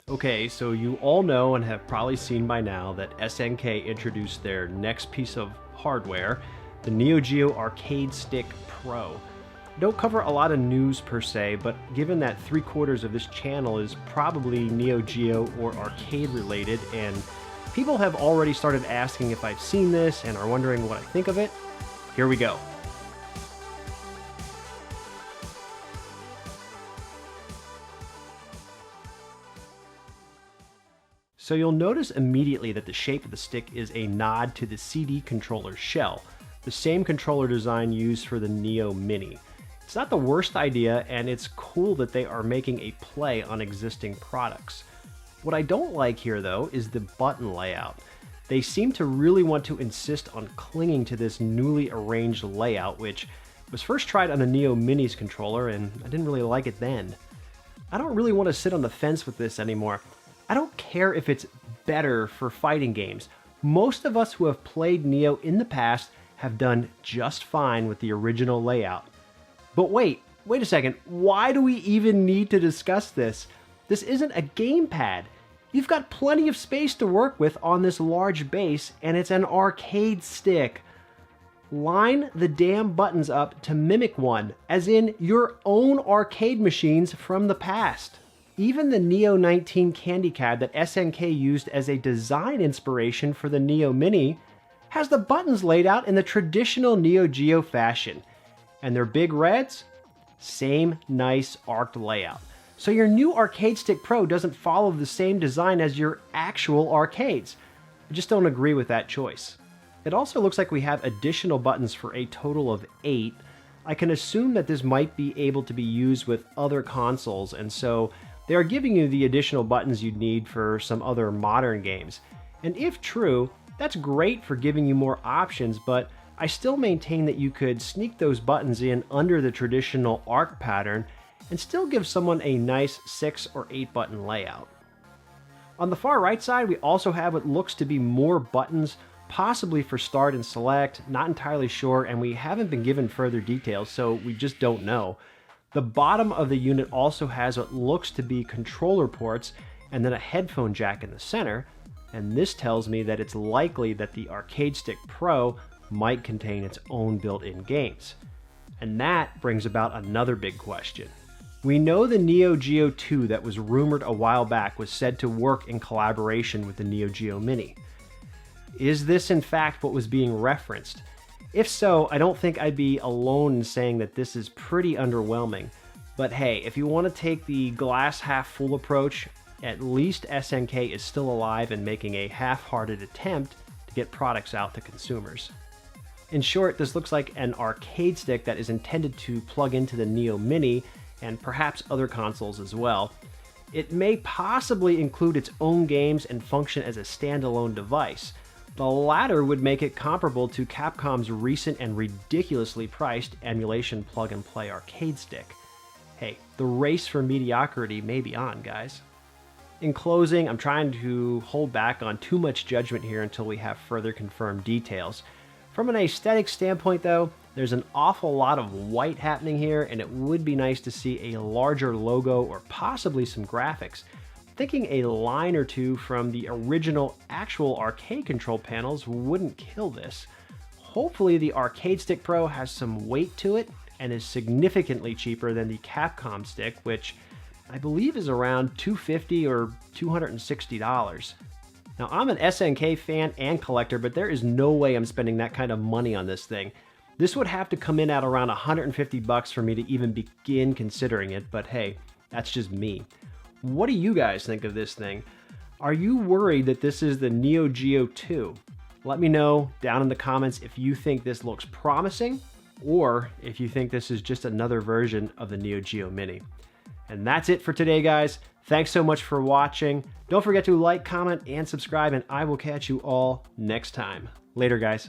Okay, so you all know and have probably seen by now that SNK introduced their next piece of hardware, the Neo Geo Arcade Stick Pro. I don't cover a lot of news per se, but given that 3/4 of this channel is probably Neo Geo or arcade related, and people have already started asking if I've seen this and are wondering what I think of it, here we go. So you'll notice immediately that the shape of the stick is a nod to the CD controller shell, the same controller design used for the Neo Mini. It's not the worst idea, and it's cool that they are making a play on existing products. What I don't like here though is the button layout. They seem to really want to insist on clinging to this newly arranged layout, which was first tried on the Neo Mini's controller, and I didn't really like it then. I don't really want to sit on the fence with this anymore. I don't care if it's better for fighting games. Most of us who have played Neo in the past have done just fine with the original layout. But wait a second, why do we even need to discuss this? This isn't a gamepad. You've got plenty of space to work with on this large base, and it's an arcade stick. Line the damn buttons up to mimic one, as in your own arcade machines from the past. Even the Neo 19 candy cab that SNK used as a design inspiration for the Neo Mini has the buttons laid out in the traditional Neo Geo fashion. And their big reds? Same nice arced layout. So your new Arcade Stick Pro doesn't follow the same design as your actual arcades. I just don't agree with that choice. It also looks like we have additional buttons for a total of 8. I can assume that this might be able to be used with other consoles, and so they are giving you the additional buttons you'd need for some other modern games. And if true, that's great for giving you more options, but I still maintain that you could sneak those buttons in under the traditional arc pattern and still give someone a nice 6 or 8 button layout. On the far right side, we also have what looks to be more buttons, possibly for start and select, not entirely sure, and we haven't been given further details, so we just don't know. The bottom of the unit also has what looks to be controller ports and then a headphone jack in the center, and this tells me that it's likely that the Arcade Stick Pro might contain its own built-in games. And that brings about another big question. We know the Neo Geo II that was rumored a while back was said to work in collaboration with the Neo Geo Mini. Is this in fact what was being referenced? If so, I don't think I'd be alone in saying that this is pretty underwhelming. But hey, if you want to take the glass half full approach, at least SNK is still alive and making a half-hearted attempt to get products out to consumers. In short, this looks like an arcade stick that is intended to plug into the Neo Mini and perhaps other consoles as well. It may possibly include its own games and function as a standalone device. The latter would make it comparable to Capcom's recent and ridiculously priced emulation plug-and-play arcade stick. Hey, the race for mediocrity may be on, guys. In closing, I'm trying to hold back on too much judgment here until we have further confirmed details. From an aesthetic standpoint though, there's an awful lot of white happening here, and it would be nice to see a larger logo or possibly some graphics. Thinking a line or two from the original actual arcade control panels wouldn't kill this. Hopefully the Arcade Stick Pro has some weight to it and is significantly cheaper than the Capcom stick, which I believe is around $250 or $260. Now I'm an SNK fan and collector, but there is no way I'm spending that kind of money on this thing. This would have to come in at around $150 for me to even begin considering it, but hey, that's just me. What do you guys think of this thing? Are you worried that this is the Neo Geo II? Let me know down in the comments if you think this looks promising, or if you think this is just another version of the Neo Geo Mini. And that's it for today, guys. Thanks so much for watching. Don't forget to like, comment, and subscribe, and I will catch you all next time. Later, guys.